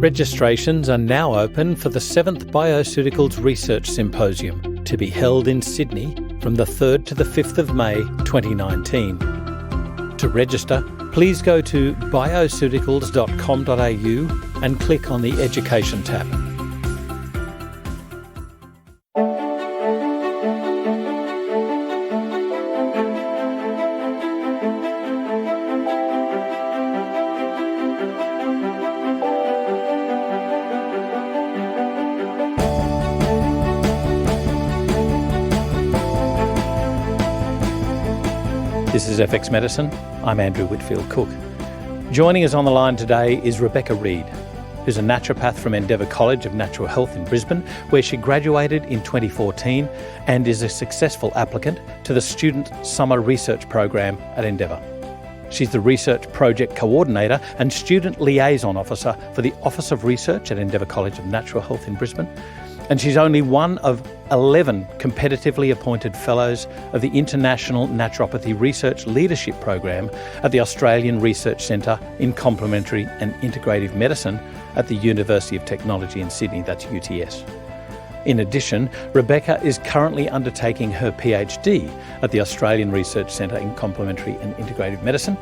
Registrations are now open for the 7th Bioceuticals Research Symposium, to be held in Sydney from the 3rd to the 5th of May 2019. To register, please go to bioceuticals.com.au and click on the Education tab. This is FX Medicine. I'm Andrew Whitfield Cook. Joining us on the line today is Rebecca Reid, who's a naturopath from Endeavour College of Natural Health in Brisbane, where she graduated in 2014 and is a successful applicant to the Student Summer Research Program at Endeavour. She's the Research Project Coordinator and Student Liaison Officer for the Office of Research at Endeavour College of Natural Health in Brisbane. And she's only one of 11 competitively appointed Fellows of the International Naturopathy Research Leadership Program at the Australian Research Centre in Complementary and Integrative Medicine at the University of Technology in Sydney, that's UTS. In addition, Rebecca is currently undertaking her PhD at the Australian Research Centre in Complementary and Integrative Medicine,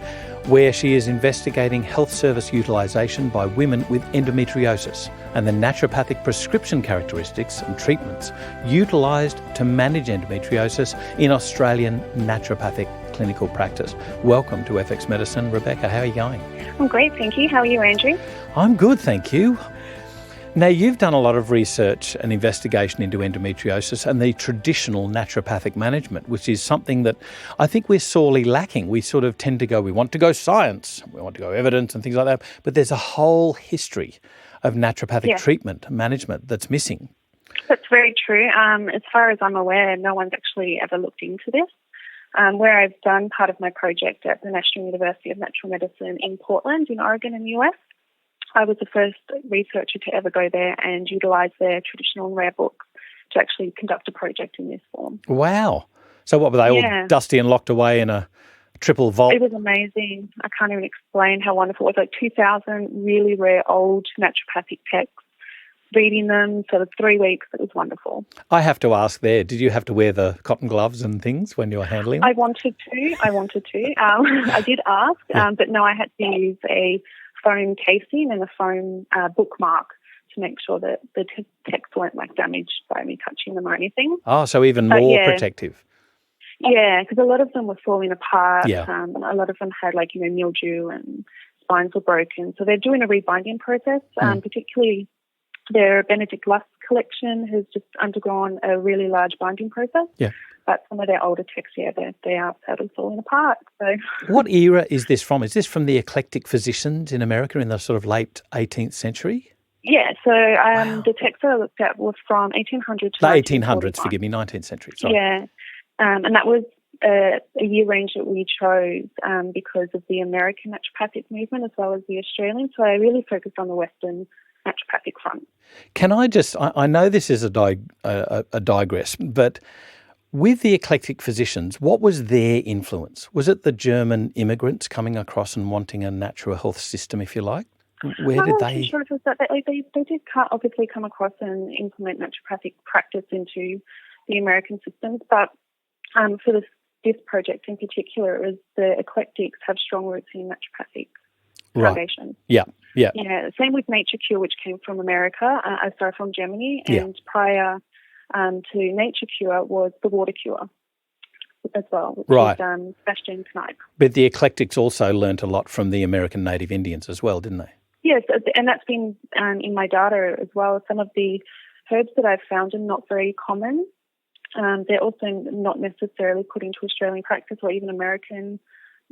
where she is investigating health service utilisation by women with endometriosis and the naturopathic prescription characteristics and treatments utilised to manage endometriosis in Australian naturopathic clinical practice. Welcome to FX Medicine. Rebecca, how are you going? I'm great, thank you. How are you, Andrew? I'm good, thank you. Now, you've done a lot of research and investigation into endometriosis and the traditional naturopathic management, which is something that I think we're sorely lacking. We sort of tend to go, we want to go science, we want to go evidence and things like that, but there's a whole history of naturopathic treatment management that's missing. That's very true. As far as I'm aware, no one's actually ever looked into this. Where I've done part of my project at the National University of Natural Medicine in Portland, in Oregon in the US, I was the first researcher to ever go there and utilise their traditional and rare books to actually conduct a project in this form. Wow. So what, were they all dusty and locked away in a triple vault? It was amazing. I can't even explain how wonderful it was. Like 2,000 really rare old naturopathic texts, reading them for 3 weeks. It was wonderful. I have to ask there, did you have to wear the cotton gloves and things when you were handling them? I wanted to. I did ask, but no, I had to use a foam casing and a foam bookmark to make sure that the texts weren't damaged by me touching them or anything. Oh, so even more protective. Yeah, because a lot of them were falling apart. Yeah. A lot of them had mildew and spines were broken. So they're doing a rebinding process, particularly their Benedict Lust collection has just undergone a really large binding process. Yeah. But some of their older texts, they are sadly falling apart. So, what era is this from? Is this from the eclectic physicians in America in the sort of late 18th century? Yeah, so the texts I looked at were from 1800 to the 1800s, forgive me, 19th century. Sorry. Yeah, and that was a year range that we chose because of the American naturopathic movement as well as the Australian. So I really focused on the Western naturopathic front. Can I just, I know this is a digress, but with the eclectic physicians, what was their influence? Was it the German immigrants coming across and wanting a natural health system, if you like? Where did they? I'm sure it was that they did obviously come across and implement naturopathic practice into the American systems, but for this project in particular, it was the eclectics have strong roots in naturopathic foundations. Yeah. Same with Nature Cure, which came from from Germany, and prior to Nature Cure was the Water Cure as well, which is Sebastian Kneipp. But the eclectics also learnt a lot from the American native Indians as well, didn't they? Yes, and that's been in my data as well. Some of the herbs that I've found are not very common. They're also not necessarily put into Australian practice or even American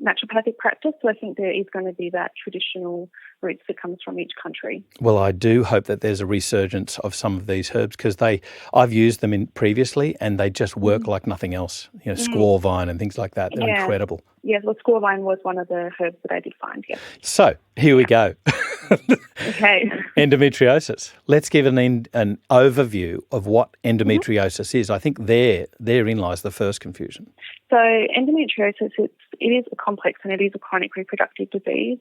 naturopathic practice. So I think there is going to be that traditional roots that comes from each country. Well, I do hope that there's a resurgence of some of these herbs because I've used them previously and they just work like nothing else. Squaw vine and things like that. They're incredible. Yes, well, squaw vine was one of the herbs that I did find, yes. So, here we go. Okay. Endometriosis. Let's give an overview of what endometriosis is. I think therein lies the first confusion. So, endometriosis, it is a complex and it is a chronic reproductive disease.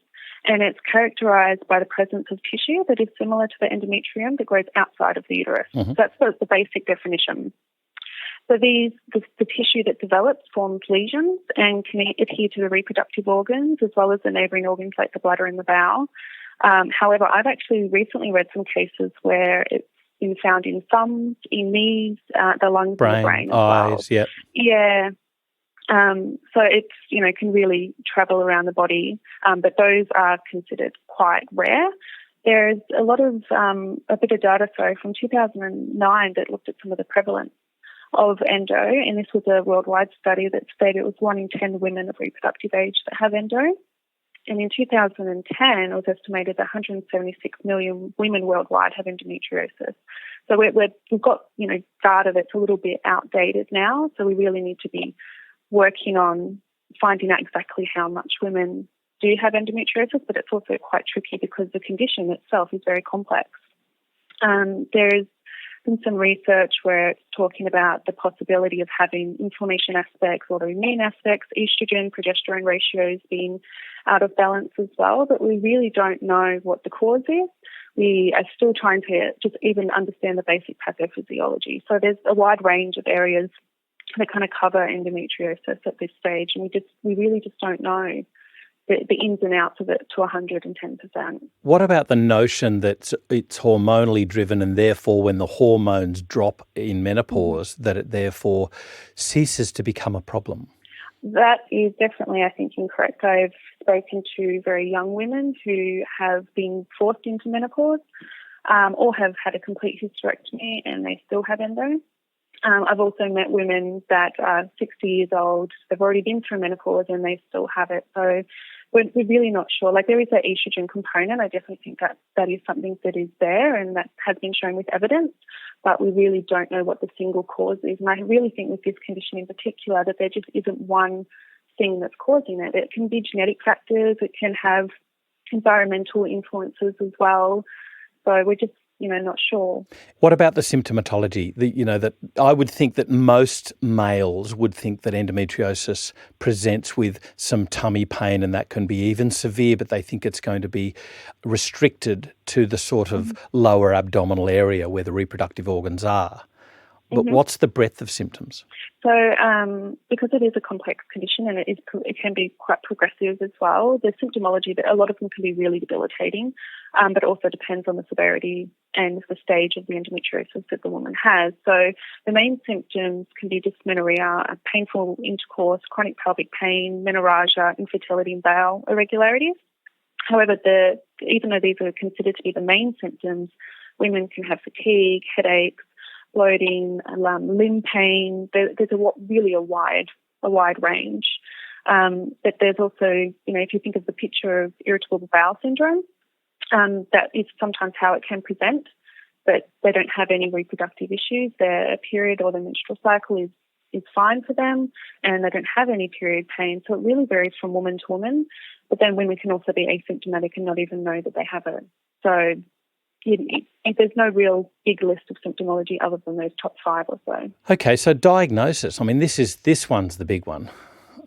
and it's characterised by the presence of tissue that is similar to the endometrium that grows outside of the uterus. Mm-hmm. That's the basic definition. So the tissue that develops forms lesions and can adhere to the reproductive organs as well as the neighbouring organs like the bladder and the bowel. However, I've actually recently read some cases where it's been found in thumbs, in knees, the lungs and the brain as eyes, well. Yeah. So it's, can really travel around the body, but those are considered quite rare. There's a lot of, a bit of data, from 2009 that looked at some of the prevalence of endo, and this was a worldwide study that stated it was 1 in 10 women of reproductive age that have endo. And in 2010, it was estimated that 176 million women worldwide have endometriosis. So we've got, data that's a little bit outdated now, so we really need to be working on finding out exactly how much women do have endometriosis, but it's also quite tricky because the condition itself is very complex. There's been some research where it's talking about the possibility of having inflammation aspects, autoimmune aspects, estrogen, progesterone ratios being out of balance as well, but we really don't know what the cause is. We are still trying to just even understand the basic pathophysiology. So there's a wide range of areas that kind of cover endometriosis at this stage, and we really just don't know the ins and outs of it to 110%. What about the notion that it's hormonally driven and therefore when the hormones drop in menopause, that it therefore ceases to become a problem? That is definitely, I think, incorrect. I've spoken to very young women who have been forced into menopause or have had a complete hysterectomy and they still have endo. I've also met women that are 60 years old, they've already been through menopause and they still have it. So we're really not sure. Like, there is an estrogen component. I definitely think that is something that is there and that has been shown with evidence, but we really don't know what the single cause is. And I really think with this condition in particular that there just isn't one thing that's causing it. It can be genetic factors, it can have environmental influences as well. So we're just not sure. What about the symptomatology? That I would think that most males would think that endometriosis presents with some tummy pain and that can be even severe, but they think it's going to be restricted to the sort of lower abdominal area where the reproductive organs are. But what's the breadth of symptoms? So because it is a complex condition and it can be quite progressive as well, the symptomology, that a lot of them can be really debilitating, but also depends on the severity and the stage of the endometriosis that the woman has. So the main symptoms can be dysmenorrhea, painful intercourse, chronic pelvic pain, menorrhagia, infertility and bowel irregularities. However, even though these are considered to be the main symptoms, women can have fatigue, headaches, bloating, limb pain. There's really a wide range. But there's also, if you think of the picture of irritable bowel syndrome, that is sometimes how it can present, but they don't have any reproductive issues. Their period or their menstrual cycle is fine for them, and they don't have any period pain. So it really varies from woman to woman. But then women can also be asymptomatic and not even know that they have it. So there's no real big list of symptomology other than those top 5 or so. Okay, so diagnosis. I mean, this one's the big one.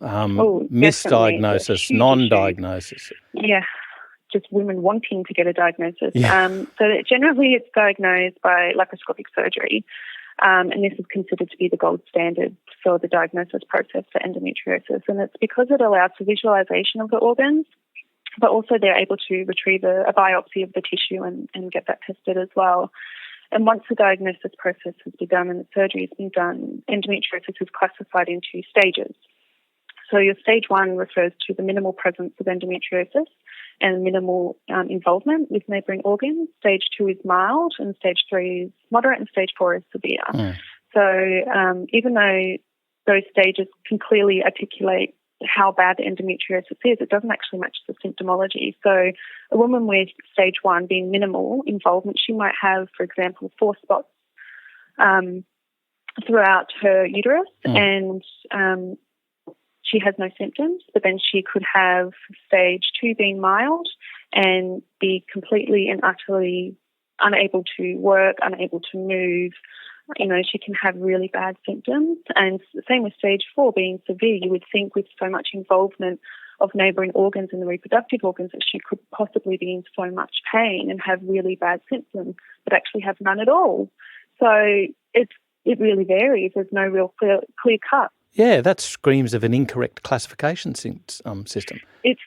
Misdiagnosis, non-diagnosis. Yeah, just women wanting to get a diagnosis. Yeah. So generally it's diagnosed by laparoscopic surgery, and this is considered to be the gold standard for the diagnosis process for endometriosis. And it's because it allows for visualization of the organs, but also they're able to retrieve a biopsy of the tissue and get that tested as well. And once the diagnosis process has been done and the surgery has been done, endometriosis is classified into stages. So your stage 1 refers to the minimal presence of endometriosis and minimal involvement with neighbouring organs. Stage 2 is mild, and stage 3 is moderate, and stage 4 is severe. So even though those stages can clearly articulate how bad the endometriosis is, it doesn't actually match the symptomology. So a woman with stage 1 being minimal involvement, she might have, for example, 4 spots throughout her uterus, and she has no symptoms. But then she could have stage 2 being mild and be completely and utterly unable to work, unable to move. She can have really bad symptoms. And the same with stage 4 being severe. You would think with so much involvement neighbouring organs and the reproductive organs that she could possibly be in so much pain and have really bad symptoms, but actually have none at all. So it really varies. There's no real clear cut. Yeah, that screams of an incorrect classification system. It's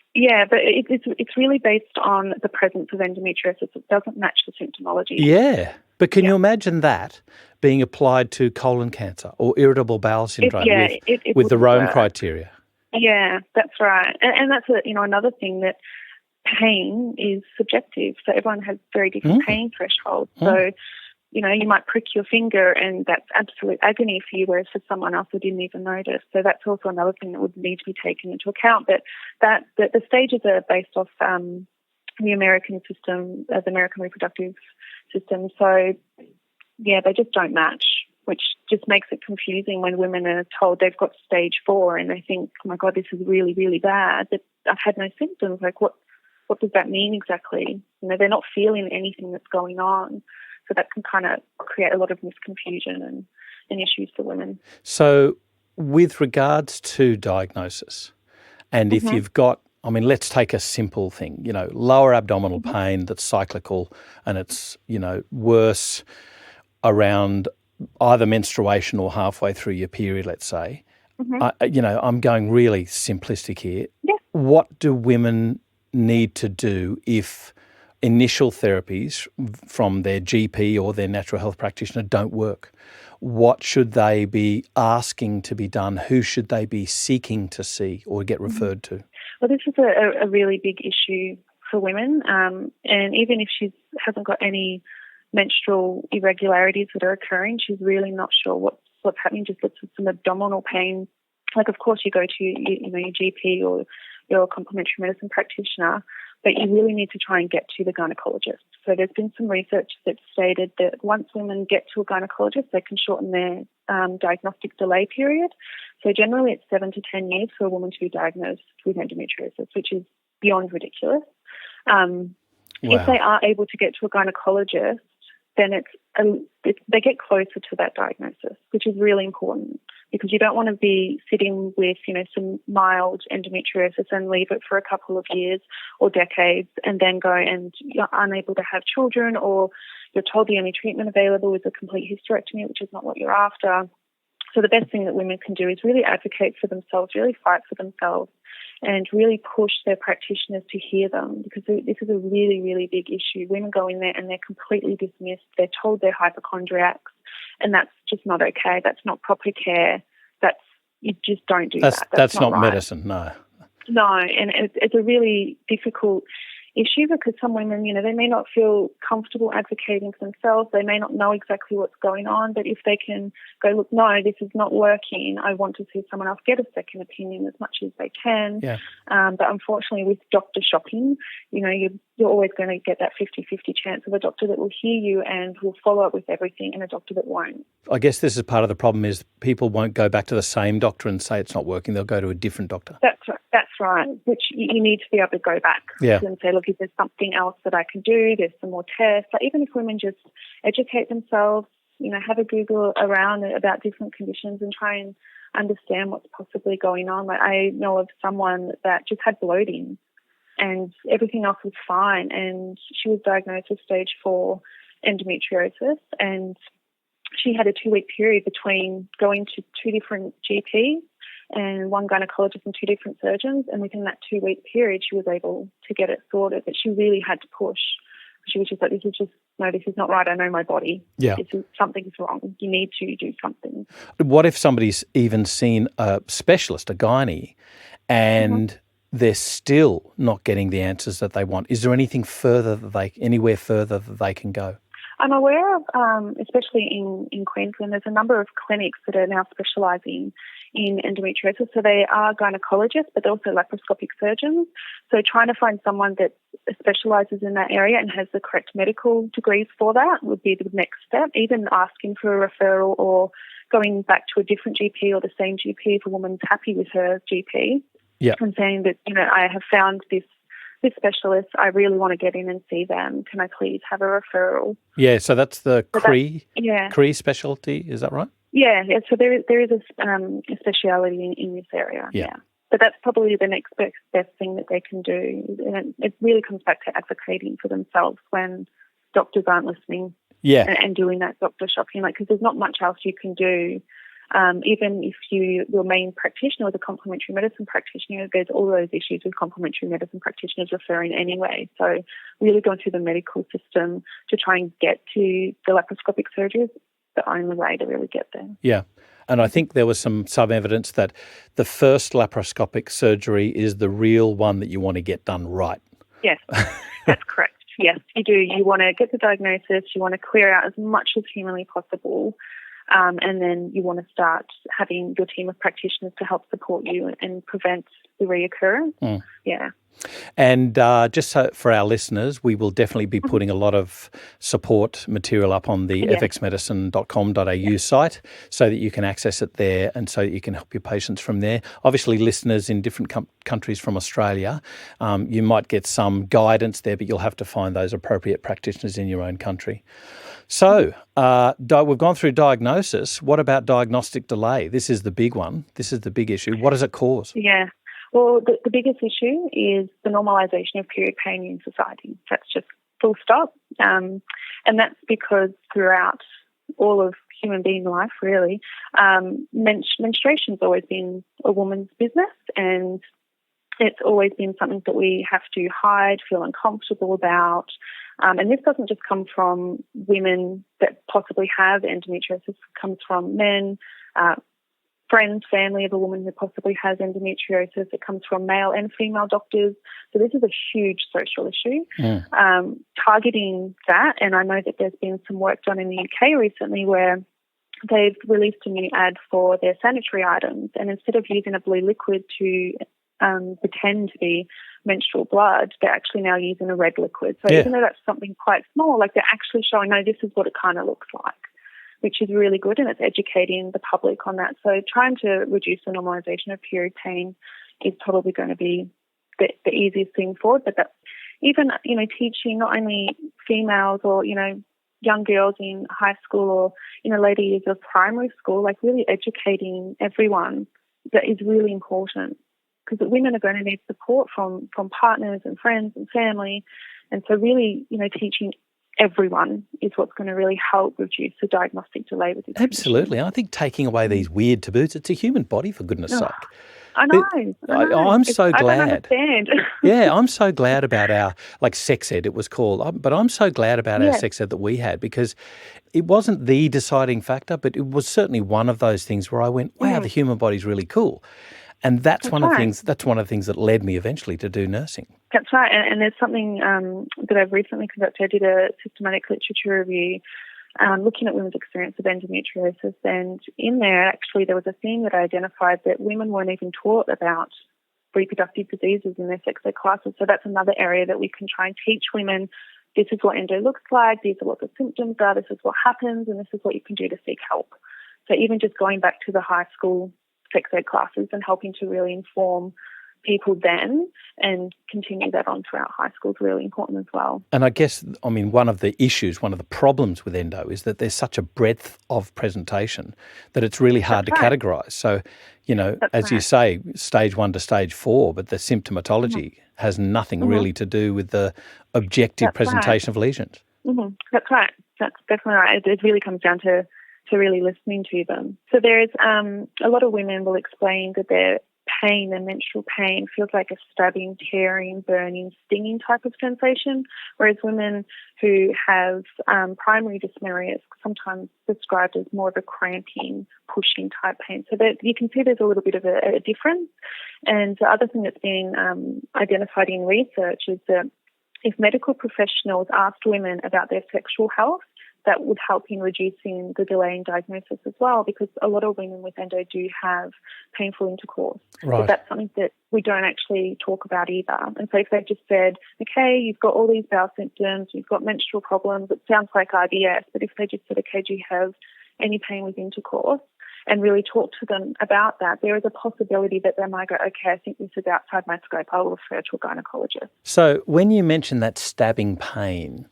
really based on the presence of endometriosis. It doesn't match the symptomology. Yeah, but can you imagine that being applied to colon cancer or irritable bowel syndrome with the Rome criteria? Yeah, that's right. And that's another thing, that pain is subjective. So everyone has very different pain thresholds. So, you might prick your finger and that's absolute agony for you, whereas for someone else who didn't even notice. So that's also another thing that would need to be taken into account. But the stages are based off the American system, the American reproductive system. So, yeah, they just don't match, which just makes it confusing when women are told they've got stage 4 and they think, oh my God, this is really, really bad, that I've had no symptoms. Like, what does that mean exactly? They're not feeling anything that's going on. So that can kind of create a lot of misconfusion and issues for women. So with regards to diagnosis, and if you've got, let's take a simple thing, lower abdominal pain that's cyclical and it's, worse around either menstruation or halfway through your period, let's say. I'm going really simplistic here. Yeah. What do women need to do if initial therapies from their GP or their natural health practitioner don't work? What should they be asking to be done? Who should they be seeking to see or get referred to? Well, this is a really big issue for women. And even if she hasn't got any menstrual irregularities that are occurring, she's really not sure what's happening, just looks at some abdominal pain. Like, of course, you go to your GP or your complementary medicine practitioner, but you really need to try and get to the gynecologist. So there's been some research that stated that once women get to a gynecologist, they can shorten their diagnostic delay period. So generally it's 7 to 10 years for a woman to be diagnosed with endometriosis, which is beyond ridiculous. If they are able to get to a gynecologist, then they get closer to that diagnosis, which is really important, because you don't want to be sitting with, some mild endometriosis and leave it for a couple of years or decades and then go and you're unable to have children, or you're told the only treatment available is a complete hysterectomy, which is not what you're after. So the best thing that women can do is really advocate for themselves, really fight for themselves, and really push their practitioners to hear them, because this is a really, really big issue. Women go in there and they're completely dismissed. They're told they're hypochondriacs, and that's just not okay. That's not proper care. You just don't do that. That's not right. medicine, no. No, and it's a really difficult issue, because some women, they may not feel comfortable advocating for themselves. They may not know exactly what's going on, but if they can go, look, no, this is not working, I want to see someone else, get a second opinion as much as they can. Yeah. But unfortunately with doctor shopping, you're always going to get that 50-50 chance of a doctor that will hear you and will follow up with everything, and a doctor that won't. I guess this is part of the problem, is people won't go back to the same doctor and say it's not working. They'll go to a different doctor. That's right, which you need to be able to go back and say, look, is there something else that I can do? There's some more tests. Like, even if women just educate themselves, have a Google around about different conditions and try and understand what's possibly going on. Like, I know of someone that just had bloating and everything else was fine, and she was diagnosed with stage 4 endometriosis, and she had a 2-week period between going to 2 different GPs and 1 gynecologist and 2 different surgeons, and within that 2-week period she was able to get it sorted. But she really had to push. She was just like, this is not right. I know my body. Yeah. Something's wrong. You need to do something. What if somebody's even seen a specialist, a gynae, and they're still not getting the answers that they want? Is there anything anywhere further that they can go? I'm aware of, especially in Queensland, there's a number of clinics that are now specialising in endometriosis. So they are gynecologists, but they're also laparoscopic surgeons. So trying to find someone that specialises in that area and has the correct medical degrees for that would be the next step. Even asking for a referral or going back to a different GP or the same GP if a woman's happy with her GP. Yeah. And saying that, I have found this specialist, I really want to get in and see them. Can I please have a referral? Yeah, so that's the Cree specialty, is that right? Yeah. So there is a speciality in this area. Yeah. So that's probably the next best thing that they can do. And it really comes back to advocating for themselves when doctors aren't listening. Yeah. And doing that doctor shopping, because there's not much else you can do. Even if your main practitioner is a complementary medicine practitioner, there's all those issues with complementary medicine practitioners referring anyway. So really going through the medical system to try and get to the laparoscopic surgery is the only way to really get there. Yeah. And I think there was some evidence that the first laparoscopic surgery is the real one that you want to get done right. Yes, that's correct. Yes, you do. You want to get the diagnosis, you want to clear out as much as humanly possible, and then you want to start having your team of practitioners to help support you and prevent the reoccurrence. Mm. Yeah. And just so for our listeners, we will definitely be putting a lot of support material up on the fxmedicine.com.au site so that you can access it there and so that you can help your patients from there. Obviously, listeners in different countries from Australia, you might get some guidance there, but you'll have to find those appropriate practitioners in your own country. So we've gone through diagnosis. What about diagnostic delay? This is the big one. This is the big issue. What does it cause? Yeah. Well, the biggest issue is the normalisation of period pain in society. That's just full stop. And that's because throughout all of human being life, really, menstruation's always been a woman's business, and it's always been something that we have to hide, feel uncomfortable about. And this doesn't just come from women that possibly have endometriosis. It comes from men, friends, family of a woman who possibly has endometriosis. It comes from male and female doctors. So this is a huge social issue. Targeting that, and I know that there's been some work done in the UK recently where they've released a new ad for their sanitary items, and instead of using a blue liquid to pretend to be menstrual blood, they're actually now using a red liquid. So even though that's something quite small, like they're actually showing, no, this is what it kind of looks like, which is really good, and it's educating the public on that. So trying to reduce the normalisation of period pain is probably going to be the easiest thing forward. But that's even, teaching not only females or, young girls in high school or, later years of primary school, like really educating everyone that is really important, because women are going to need support from partners and friends and family. And so really, teaching everyone is what's going to really help reduce the diagnostic delay with this Absolutely. I think taking away these weird taboos, it's a human body, for goodness sake. I know. I'm so glad. I don't understand. Yeah, I'm so glad about our, sex ed it was called, but I'm so glad about our sex ed that we had, because it wasn't the deciding factor, but it was certainly one of those things where I went, wow, the human body's really cool. And that's one of the things that led me eventually to do nursing. That's right. And there's something that I've recently conducted. I did a systematic literature review looking at women's experience of endometriosis. And in there, actually, there was a theme that I identified that women weren't even taught about reproductive diseases in their sex ed classes. So that's another area that we can try and teach women. This is what endo looks like. These are what the symptoms are. This is what happens. And this is what you can do to seek help. So even just going back to the high school sex ed classes and helping to really inform people then and continue that on throughout high school is really important as well. And I guess, one of the issues, one of the problems with endo is that there's such a breadth of presentation that it's really hard to categorise. So, as you say, stage 1 to stage 4, but the symptomatology has nothing really to do with the objective presentation of lesions. That's right. That's definitely right. It really comes down to really listening to them. So there's a lot of women will explain that their pain, their menstrual pain, feels like a stabbing, tearing, burning, stinging type of sensation, whereas women who have primary dysmenorrhea is sometimes described as more of a cramping, pushing type pain. So that you can see there's a little bit of a difference. And the other thing that's been identified in research is that if medical professionals asked women about their sexual health, that would help in reducing the delay in diagnosis as well, because a lot of women with endo do have painful intercourse. Right. But that's something that we don't actually talk about either. And so if they just said, okay, you've got all these bowel symptoms, you've got menstrual problems, it sounds like IBS, but if they just said, okay, do you have any pain with intercourse, and really talk to them about that, there is a possibility that they might go, okay, I think this is outside my scope, I will refer to a gynaecologist. So when you mention that stabbing pain,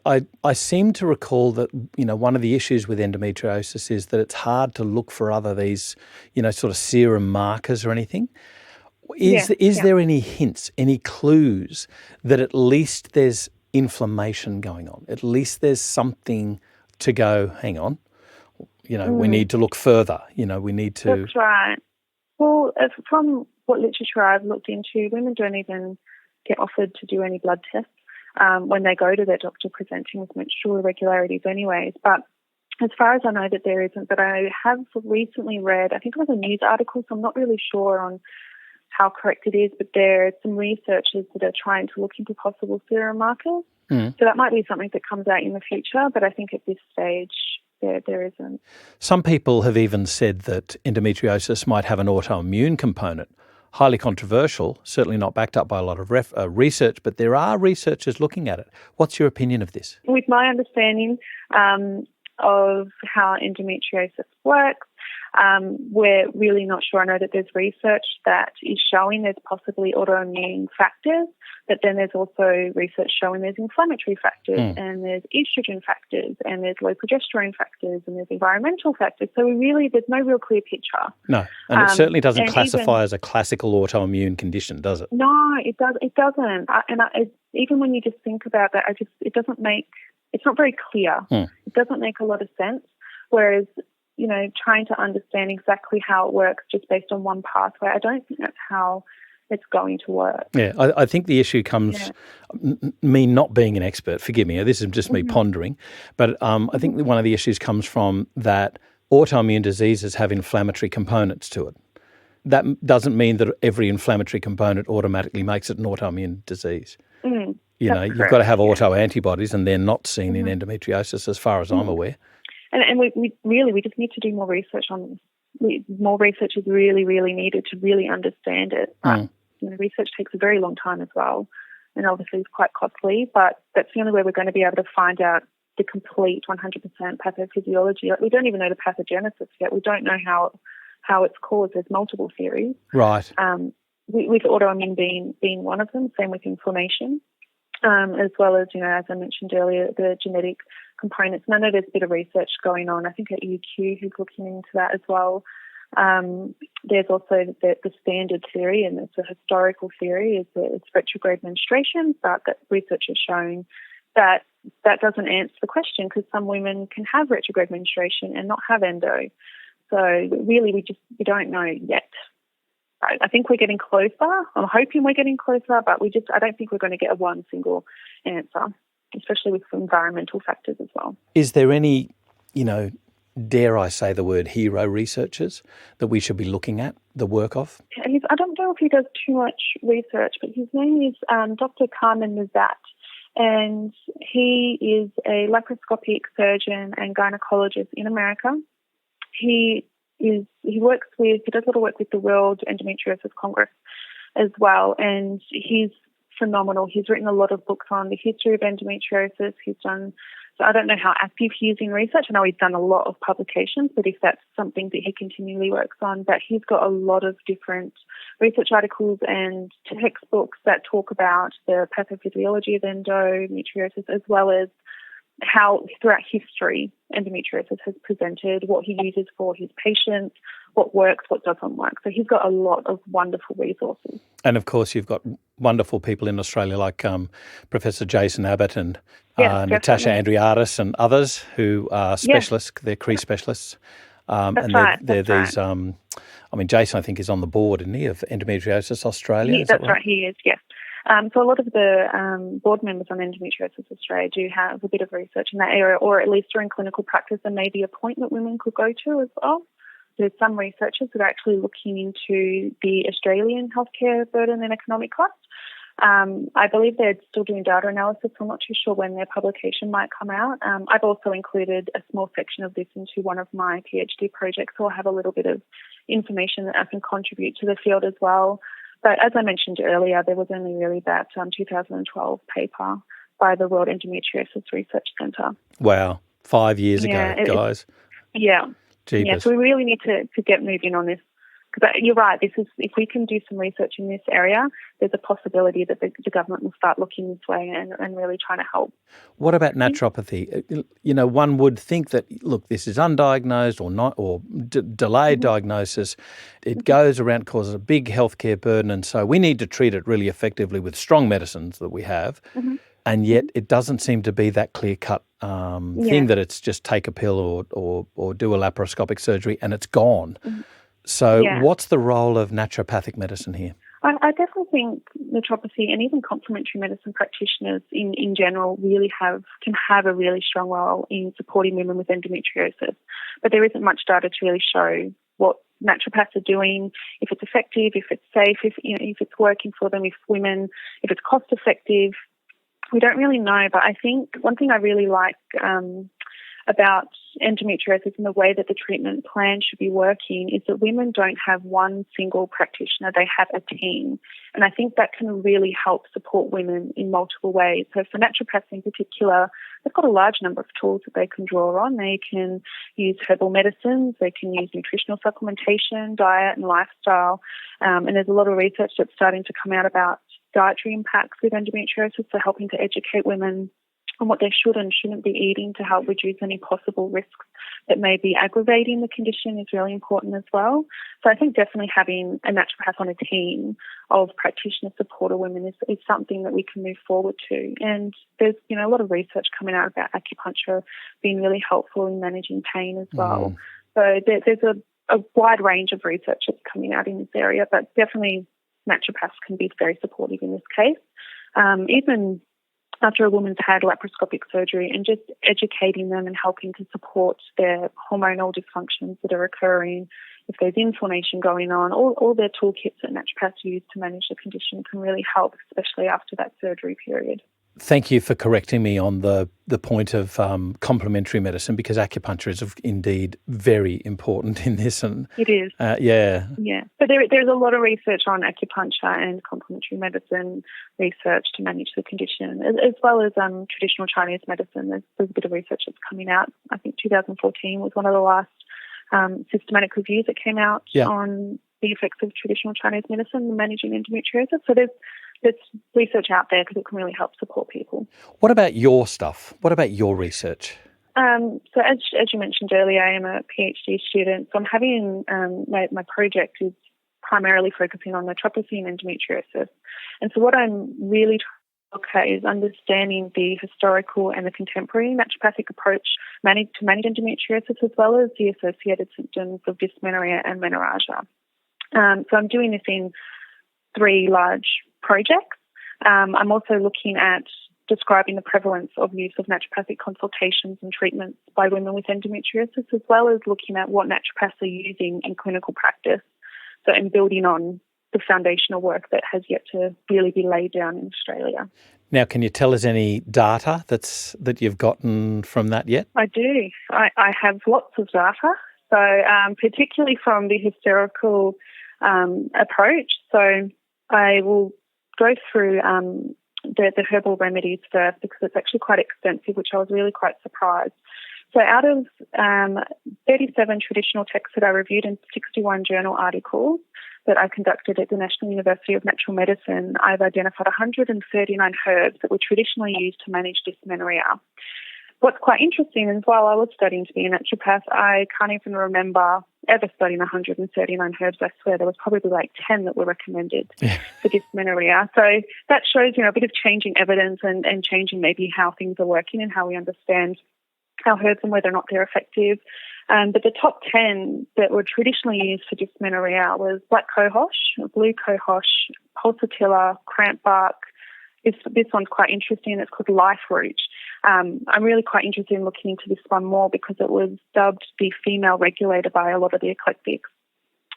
I seem to recall that, one of the issues with endometriosis is that it's hard to look for these, sort of serum markers or anything. Is there any hints, any clues that at least there's inflammation going on? At least there's something to go, hang on, we need to look further. We need to... That's right. Well, from what literature I've looked into, women don't even get offered to do any blood tests when they go to their doctor presenting with menstrual irregularities anyways. But as far as I know that there isn't, but I have recently read, I think it was a news article, so I'm not really sure on how correct it is, but there are some researchers that are trying to look into possible serum markers. So that might be something that comes out in the future, but I think at this stage there isn't. Some people have even said that endometriosis might have an autoimmune component. Highly controversial, certainly not backed up by a lot of research, but there are researchers looking at it. What's your opinion of this? With my understanding of how endometriosis works, we're really not sure. I know that there's research that is showing there's possibly autoimmune factors, but then there's also research showing there's inflammatory factors and there's estrogen factors and there's low progesterone factors and there's environmental factors. So there's no real clear picture. No, and it certainly doesn't classify as a classical autoimmune condition, does it? No, it doesn't. Even when you just think about that, it's not very clear. It doesn't make a lot of sense. Whereas, trying to understand exactly how it works just based on one pathway, I don't think that's how it's going to work. Yeah, I think the issue comes, me not being an expert, forgive me, this is just me pondering, but I think one of the issues comes from that autoimmune diseases have inflammatory components to it. That doesn't mean that every inflammatory component automatically makes it an autoimmune disease. You've got to have autoantibodies, and they're not seen in endometriosis as far as I'm aware. And we just need to do more research on this. More research is really, really needed to really understand it. But, research takes a very long time as well, and obviously it's quite costly, but that's the only way we're going to be able to find out the complete 100% pathophysiology. Like, we don't even know the pathogenesis yet. We don't know how it's caused. There's multiple theories. Right. With autoimmune being one of them, same with inflammation. As well as, as I mentioned earlier, the genetic components. And I know there's a bit of research going on, I think at UQ, who's looking into that as well. There's also the standard theory, and it's a historical theory, is that it's retrograde menstruation, but that research has shown that doesn't answer the question, because some women can have retrograde menstruation and not have endo. So really, we don't know yet. I think we're getting closer. I'm hoping we're getting closer, but I don't think we're going to get one single answer, especially with environmental factors as well. Is there any, dare I say the word, hero researchers that we should be looking at the work of? I don't know if he does too much research, but his name is Dr. Carmen Nazat, and he is a laparoscopic surgeon and gynecologist in America. He does a lot of work with the World Endometriosis Congress as well, and he's phenomenal. He's written a lot of books on the history of endometriosis. So I don't know how active he is in research. I know he's done a lot of publications, but if that's something that he continually works on, but he's got a lot of different research articles and textbooks that talk about the pathophysiology of endometriosis, as well as how throughout history endometriosis has presented, what he uses for his patients, what works, what doesn't work. So he's got a lot of wonderful resources. And of course, you've got wonderful people in Australia like Professor Jason Abbott and Natasha Andriadis and others who are specialists. They're CRE specialists. Jason, I think, is on the board, isn't he, of Endometriosis Australia? That's right, he is, yes. So a lot of the board members on Endometriosis Australia do have a bit of research in that area, or at least during clinical practice, and maybe a point that women could go to as well. There's some researchers that are actually looking into the Australian healthcare burden and economic cost. I believe they're still doing data analysis. I'm not too sure when their publication might come out. I've also included a small section of this into one of my PhD projects, so I'll have a little bit of information that I can contribute to the field as well. But as I mentioned earlier, there was only really that 2012 paper by the World Endometriosis Research Centre. Wow, 5 years ago, guys. Yeah. Jeepers. Yeah, so we really need to get moving on this Because you're right, if we can do some research in this area, there's a possibility that the government will start looking this way and really trying to help. What about naturopathy? One would think that, look, this is undiagnosed or not, or delayed diagnosis. It goes around, causes a big healthcare burden, and so we need to treat it really effectively with strong medicines that we have. And yet it doesn't seem to be that clear-cut thing that it's just take a pill or do a laparoscopic surgery and it's gone. So what's the role of naturopathic medicine here? I definitely think naturopathy and even complementary medicine practitioners in general really can have a really strong role in supporting women with endometriosis. But there isn't much data to really show what naturopaths are doing, if it's effective, if it's safe, if it's working for them, if it's cost effective. We don't really know, but I think one thing I really like about endometriosis and the way that the treatment plan should be working is that women don't have one single practitioner, they have a team. And I think that can really help support women in multiple ways. So for naturopaths in particular, they've got a large number of tools that they can draw on. They can use herbal medicines, they can use nutritional supplementation, diet and lifestyle. And there's a lot of research that's starting to come out about dietary impacts with endometriosis, so helping to educate women on what they should and shouldn't be eating to help reduce any possible risks that may be aggravating the condition is really important as well. So I think definitely having a naturopath on a team of practitioner supporter women is something that we can move forward to. And there's a lot of research coming out about acupuncture being really helpful in managing pain as well. So there's a wide range of research that's coming out in this area, but definitely naturopaths can be very supportive in this case. Even after a woman's had laparoscopic surgery and just educating them and helping to support their hormonal dysfunctions that are occurring, if there's inflammation going on, all their toolkits that naturopaths use to manage the condition can really help, especially after that surgery period. Thank you for correcting me on the point of complementary medicine, because acupuncture is indeed very important in this. And it is. Yeah. But there's a lot of research on acupuncture and complementary medicine research to manage the condition, as well as traditional Chinese medicine. There's a bit of research that's coming out. I think 2014 was one of the last systematic reviews that came out on the effects of traditional Chinese medicine in managing endometriosis. So there's research out there because it can really help support people. What about your stuff? What about your research? So as you mentioned earlier, I am a PhD student. So I'm having my project is primarily focusing on naturopathy and endometriosis. And so what I'm really trying to look at is understanding the historical and the contemporary naturopathic approach to manage endometriosis, as well as the associated symptoms of dysmenorrhea and menorrhagia. So I'm doing this in 3 large projects. I'm also looking at describing the prevalence of use of naturopathic consultations and treatments by women with endometriosis, as well as looking at what naturopaths are using in clinical practice. So I'm building on the foundational work that has yet to really be laid down in Australia. Now, can you tell us any data that you've gotten from that yet? I do. I have lots of data. So particularly from the historical approach. So I will go through the herbal remedies first, because it's actually quite extensive, which I was really quite surprised. So out of 37 traditional texts that I reviewed and 61 journal articles that I conducted at the National University of Natural Medicine, I've identified 139 herbs that were traditionally used to manage dysmenorrhea. What's quite interesting is, while I was studying to be a naturopath, I can't even remember ever studying 139 herbs. I swear there was probably like 10 that were recommended for dysmenorrhea. So that shows, a bit of changing evidence and changing maybe how things are working and how we understand our herbs and whether or not they're effective. But the top 10 that were traditionally used for dysmenorrhea was black cohosh, blue cohosh, pulsatilla, cramp bark. This one's quite interesting. It's called life root. I'm really quite interested in looking into this one more because it was dubbed the female regulator by a lot of the eclectics.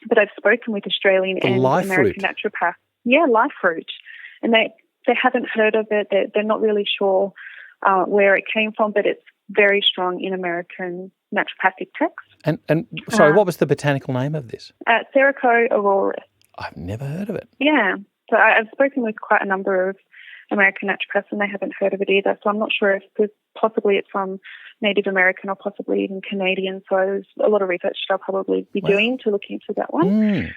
But I've spoken with Australian and American naturopaths. Yeah, life root. And they haven't heard of it. They're not really sure where it came from, but it's very strong in American naturopathic texts. And sorry, what was the botanical name of this? Serico auroris. I've never heard of it. Yeah. So I've spoken with quite a number of American naturopaths, and they haven't heard of it either. So I'm not sure if possibly it's from Native American or possibly even Canadian. So there's a lot of research that I'll probably be doing to look into that one.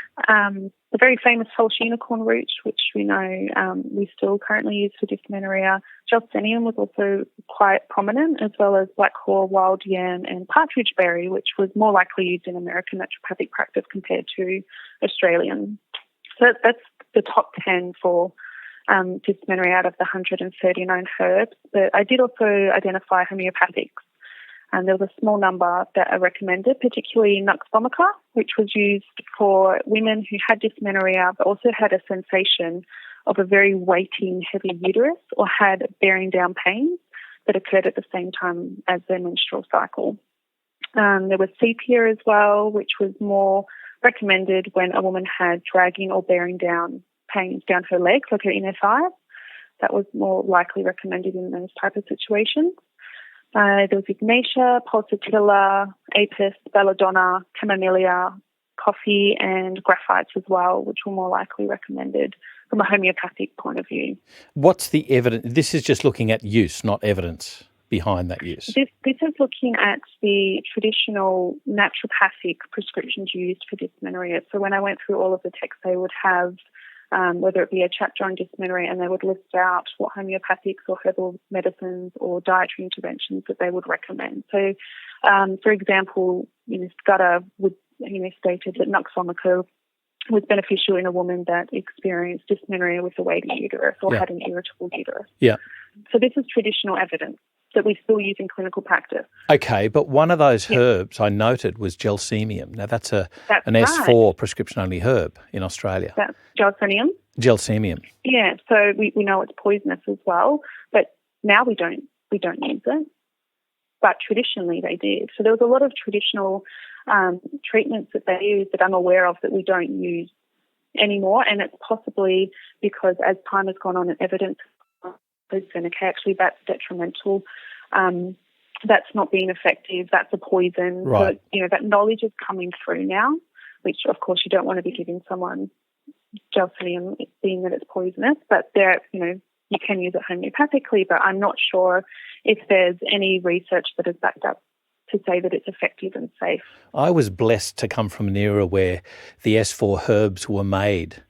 The very famous false unicorn root, which we know we still currently use for dysmenorrhea. Gelsemium was also quite prominent, as well as black haw, wild yam, and partridge berry, which was more likely used in American naturopathic practice compared to Australian. So that's the top 10 for dysmenorrhea out of the 139 herbs. But I did also identify homeopathics. And there was a small number that are recommended, particularly nux vomica, which was used for women who had dysmenorrhea but also had a sensation of a very weighty, heavy uterus or had bearing down pains that occurred at the same time as their menstrual cycle. There was sepia as well, which was more recommended when a woman had dragging or bearing down pains down her legs, like her inner thighs. That was more likely recommended in those type of situations. There was Ignatia, Pulsatilla, Apis, Belladonna, Camellia, coffee, and graphites as well, which were more likely recommended from a homeopathic point of view. What's the evidence? This is just looking at use, not evidence behind that use. This is looking at the traditional naturopathic prescriptions used for dysmenorrhea. So when I went through all of the texts, they would have whether it be a chapter on dysmenorrhea, and they would list out what homeopathics or herbal medicines or dietary interventions that they would recommend. So, for example, Scudder would, stated that nux vomica was beneficial in a woman that experienced dysmenorrhea with a weighty uterus or had an irritable uterus. Yeah. So this is traditional evidence that we still use in clinical practice. Okay, but one of those herbs I noted was gelsemium. Now that's an S4 prescription-only herb in Australia. That's gelsemium? Gelsemium. Yeah, so we know it's poisonous as well, but now we don't use it. But traditionally they did. So there was a lot of traditional treatments that they used that I'm aware of that we don't use anymore, and it's possibly because as time has gone on and evidence has been, okay, actually that's detrimental, that's not being effective, that's a poison. Right. So, that knowledge is coming through now, which of course you don't want to be giving someone gelsemium being that it's poisonous, but you can use it homeopathically, but I'm not sure if there's any research that is backed up to say that it's effective and safe. I was blessed to come from an era where the S4 herbs were made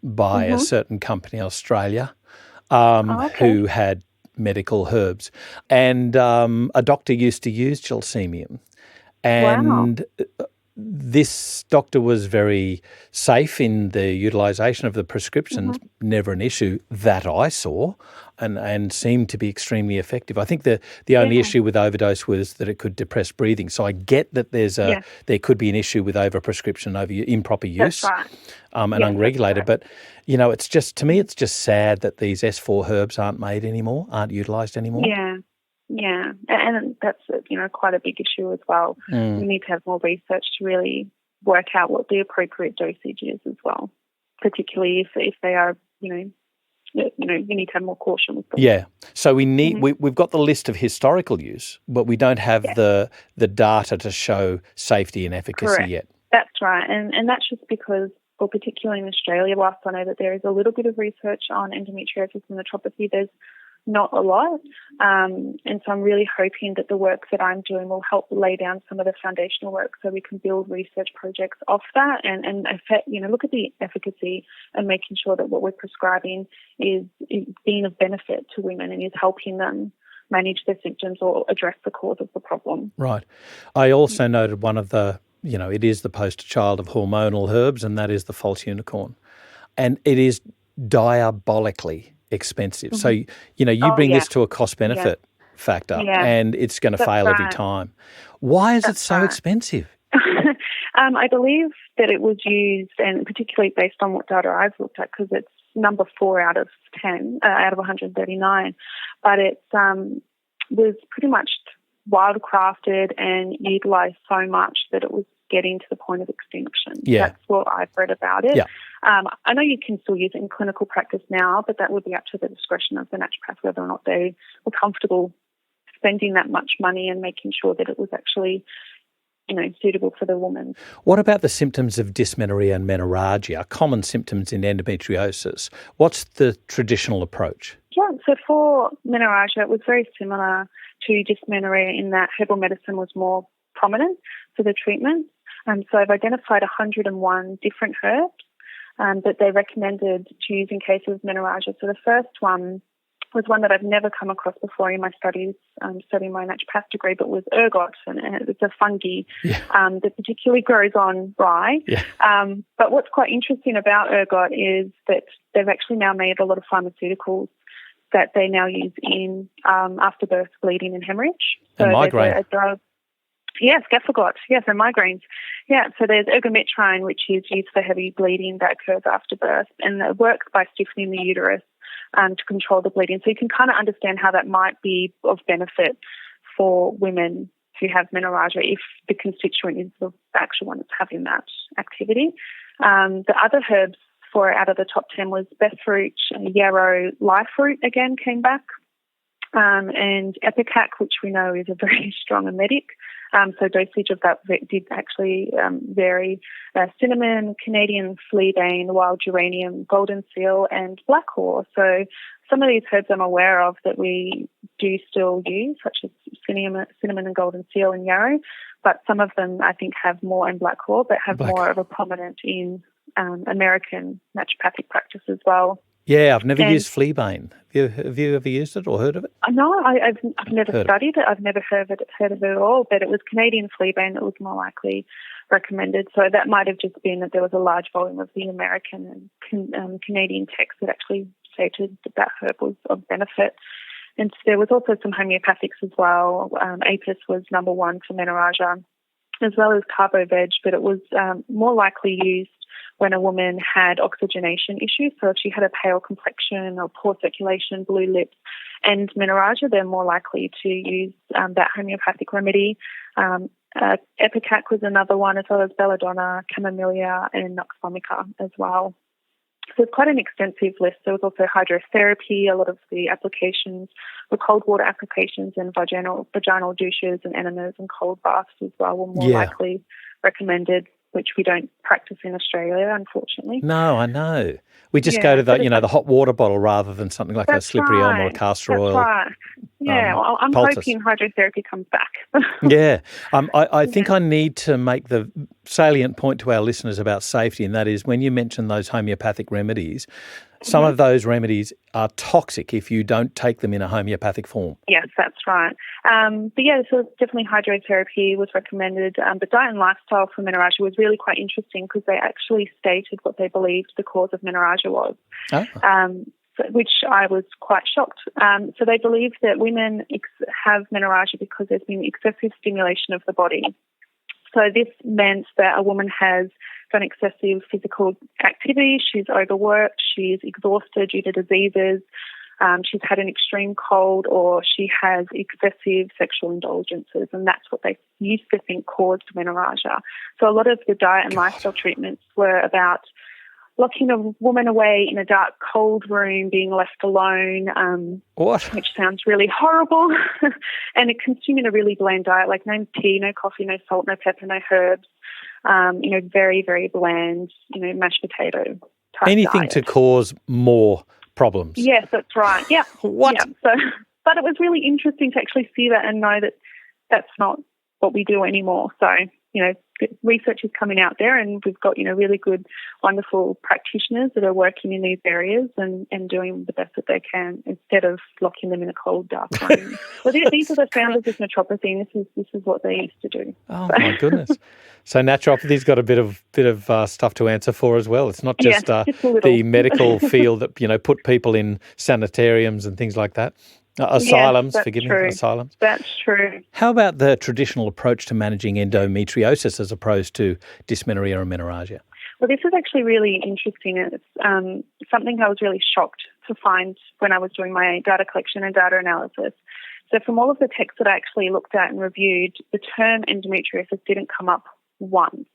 by a certain company in Australia who had medical herbs. And a doctor used to use gelsemium. And this doctor was very safe in the utilisation of the prescriptions, never an issue that I saw, and seemed to be extremely effective. I think the only issue with overdose was that it could depress breathing. So I get that there could be an issue with overprescription, improper use, and unregulated. But, it's just, to me, it's just sad that these S4 herbs aren't made anymore, aren't utilised anymore. Yeah, and that's quite a big issue as well. We need to have more research to really work out what the appropriate dosage is as well, particularly if they are, you need to have more caution with them. Yeah, so we need we've got the list of historical use, but we don't have the data to show safety and efficacy yet. That's right, and that's just because, well, particularly in Australia, whilst I know that there is a little bit of research on endometriosis and naturopathy, there's not a lot. And so I'm really hoping that the work that I'm doing will help lay down some of the foundational work so we can build research projects off that and look at the efficacy and making sure that what we're prescribing is being of benefit to women and is helping them manage their symptoms or address the cause of the problem. Right. I also noted one of the, it is the poster child of hormonal herbs, and that is the false unicorn. And it is diabolically expensive. So, you bring this to a cost-benefit factor and it's going to fail every time. Why is it so expensive? I believe that it was used, and particularly based on what data I've looked at, because it's number 4 out of 10, out of 139, but it was pretty much wildcrafted and utilised so much that it was getting to the point of extinction. Yeah. That's what I've read about it. Yeah. I know you can still use it in clinical practice now, but that would be up to the discretion of the naturopath whether or not they were comfortable spending that much money and making sure that it was actually suitable for the woman. What about the symptoms of dysmenorrhea and menorrhagia, common symptoms in endometriosis? What's the traditional approach? Yeah, so for menorrhagia, it was very similar to dysmenorrhea in that herbal medicine was more prominent for the treatment. So I've identified 101 different herbs that they recommended to use in case of menorrhagia. So the first one was one that I've never come across before in my studies, studying my naturopath degree, but was ergot, and it's a fungi that particularly grows on rye. Yeah. But what's quite interesting about ergot is that they've actually now made a lot of pharmaceuticals that they now use in afterbirth bleeding and hemorrhage. And migraine. A drug. Yes, Gaffagot. Yes, and migraines. Yeah, so there's ergometrine, which is used for heavy bleeding that occurs after birth, and it works by stiffening the uterus to control the bleeding. So you can kind of understand how that might be of benefit for women who have menorrhagia if the constituent is the actual one that's having that activity. The other herbs for out of the top 10 was beetroot, yarrow, life-root again came back, and ipecac, which we know is a very strong emetic. So dosage of that did actually vary. Cinnamon, Canadian fleabane, wild geranium, golden seal, and black haw. So some of these herbs I'm aware of that we do still use, such as cinnamon and golden seal and yarrow, but some of them I think have more, and black haw, but have more of a prominent in American naturopathic practice as well. Yeah, I've never used fleabane. Have you ever used it or heard of it? No, I've never studied it. I've never heard of it at all, but it was Canadian fleabane that was more likely recommended. So that might have just been that there was a large volume of the American and Canadian text that actually stated that herb was of benefit. And there was also some homeopathics as well. Apis was number one for menorrhagia, as well as carbo-veg, but it was more likely used when a woman had oxygenation issues. So if she had a pale complexion or poor circulation, blue lips, and menorrhagia, they're more likely to use that homeopathic remedy. Ipecac was another one, as well as belladonna, camellia, and nux vomica as well. So it's quite an extensive list. There was also hydrotherapy. A lot of the applications were cold water applications, and vaginal douches and enemas and cold baths as well were more likely recommended, which we don't practice in Australia, unfortunately. No, I know. We just go to the hot water bottle rather than something like a slippery elm or a castor oil. That's right. Yeah, well, I'm hoping hydrotherapy comes back. Yeah. I think I need to make the salient point to our listeners about safety, and that is when you mention those homeopathic remedies, some of those remedies are toxic if you don't take them in a homeopathic form. Yes, that's right. But yeah, so definitely hydrotherapy was recommended. But diet and lifestyle for menorrhagia was really quite interesting because they actually stated what they believed the cause of menorrhagia was, which I was quite shocked. So they believe that women have menorrhagia because there's been excessive stimulation of the body. So this meant that a woman has done excessive physical activity, she's overworked, she's exhausted due to diseases, she's had an extreme cold, or she has excessive sexual indulgences, and that's what they used to think caused menorrhagia. So a lot of the diet and lifestyle treatments were about locking a woman away in a dark, cold room, being left alone, which sounds really horrible, and consuming a really bland diet, like no tea, no coffee, no salt, no pepper, no herbs, very, very bland, mashed potato type anything diet. To cause more problems. Yes, that's right. Yeah. What? Yeah. So, but it was really interesting to actually see that and know that that's not what we do anymore. So, research is coming out there, and we've got, really good, wonderful practitioners that are working in these areas and doing the best that they can instead of locking them in a cold, dark room. Well, these are the founders of naturopathy, and this is what they used to do. Oh, my goodness. So naturopathy's got a bit of stuff to answer for as well. It's not just the medical field that, put people in sanitariums and things like that. Asylums, asylums. That's true. How about the traditional approach to managing endometriosis as opposed to dysmenorrhea and menorrhagia? Well, this is actually really interesting. It's something I was really shocked to find when I was doing my data collection and data analysis. So from all of the texts that I actually looked at and reviewed, the term endometriosis didn't come up once.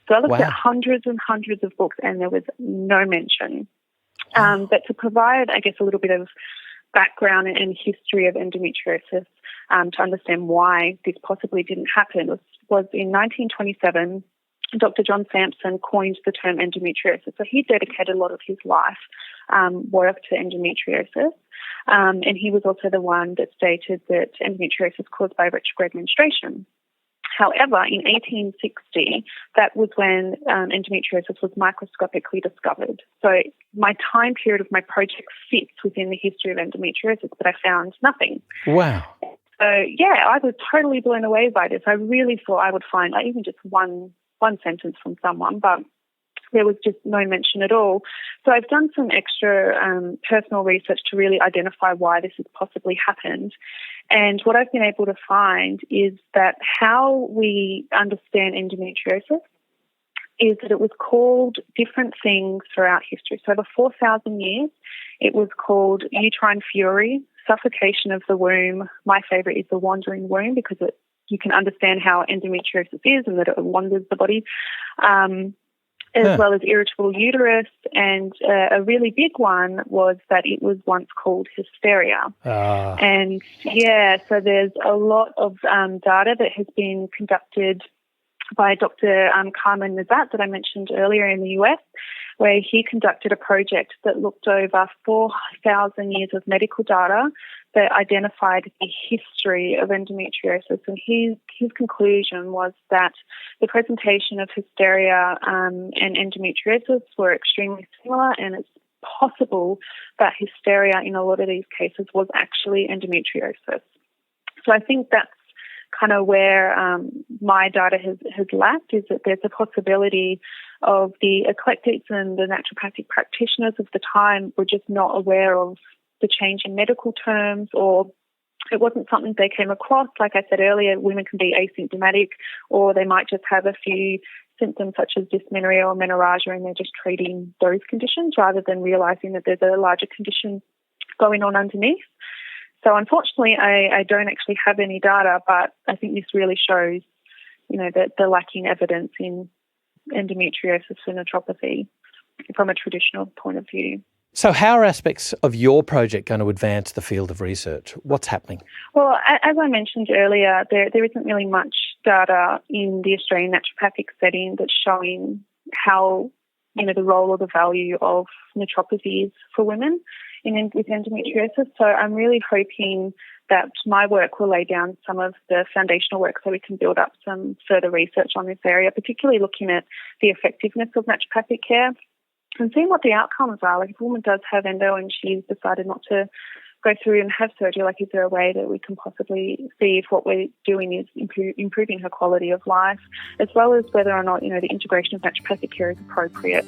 So I looked at hundreds and hundreds of books, and there was no mention. But to provide, I guess, a little bit of background and history of endometriosis to understand why this possibly didn't happen was in 1927. Dr. John Sampson coined the term endometriosis. So he dedicated a lot of his life work to endometriosis. And he was also the one that stated that endometriosis is caused by retrograde menstruation. However, in 1860, that was when endometriosis was microscopically discovered. So my time period of my project fits within the history of endometriosis, but I found nothing. Wow. So, yeah, I was totally blown away by this. I really thought I would find even just one sentence from someone, but there was just no mention at all. So I've done some extra personal research to really identify why this has possibly happened. And what I've been able to find is that how we understand endometriosis is that it was called different things throughout history. So over 4,000 years, it was called uterine fury, suffocation of the womb. My favourite is the wandering womb because you can understand how endometriosis is and that it wanders the body, as well as irritable uterus. And a really big one was that it was once called hysteria. And, so there's a lot of data that has been conducted by Dr. Carmen Nazat that I mentioned earlier in the US, where he conducted a project that looked over 4,000 years of medical data that identified the history of endometriosis. And his conclusion was that the presentation of hysteria and endometriosis were extremely similar, and it's possible that hysteria in a lot of these cases was actually endometriosis. So I think that's kind of where my data has lacked, is that there's a possibility of the eclectics and the naturopathic practitioners of the time were just not aware of the change in medical terms, or it wasn't something they came across. Like I said earlier, women can be asymptomatic, or they might just have a few symptoms such as dysmenorrhea or menorrhagia, and they're just treating those conditions rather than realising that there's a larger condition going on underneath. So unfortunately, I don't actually have any data, but I think this really shows, that the lacking evidence in endometriosis and naturopathy from a traditional point of view. So how are aspects of your project going to advance the field of research? What's happening? Well, as I mentioned earlier, there isn't really much data in the Australian naturopathic setting that's showing how, the role or the value of naturopathy is for women with endometriosis. So I'm really hoping that my work will lay down some of the foundational work so we can build up some further research on this area, particularly looking at the effectiveness of naturopathic care and seeing what the outcomes are. Like if a woman does have endo and she's decided not to go through and have surgery, like is there a way that we can possibly see if what we're doing is improving her quality of life, as well as whether or not, the integration of naturopathic care is appropriate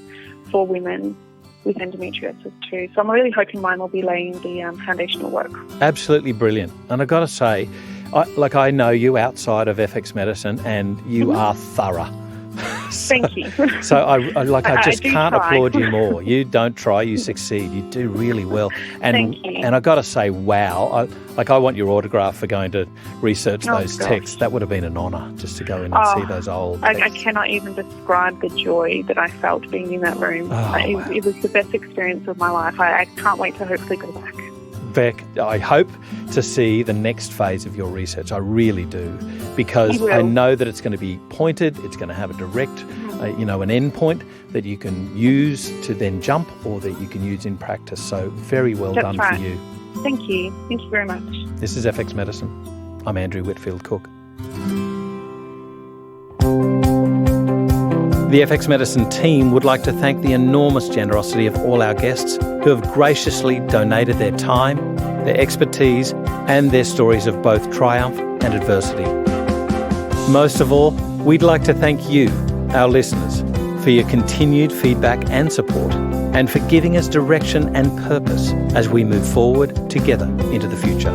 for women with endometriosis too. So I'm really hoping mine will be laying the foundational work. Absolutely brilliant. And I've got to say, I know you outside of FX Medicine and you are thorough. Thank you. So I just can't applaud you more. You don't try, you succeed. You do really well. And, Thank you. And I got to say, wow. I want your autograph for going to research those texts. That would have been an honour just to go in and see those old texts. I cannot even describe the joy that I felt being in that room. It was the best experience of my life. I can't wait to hopefully go back. Beck, I hope to see the next phase of your research. I really do, because I know that it's going to be pointed, it's going to have a direct, an end point that you can use to then jump or that you can use in practice. So very well done for you. Thank you. Thank you very much. This is FX Medicine. I'm Andrew Whitfield Cook. The FX Medicine team would like to thank the enormous generosity of all our guests who have graciously donated their time, their expertise, and their stories of both triumph and adversity. Most of all, we'd like to thank you, our listeners, for your continued feedback and support, and for giving us direction and purpose as we move forward together into the future.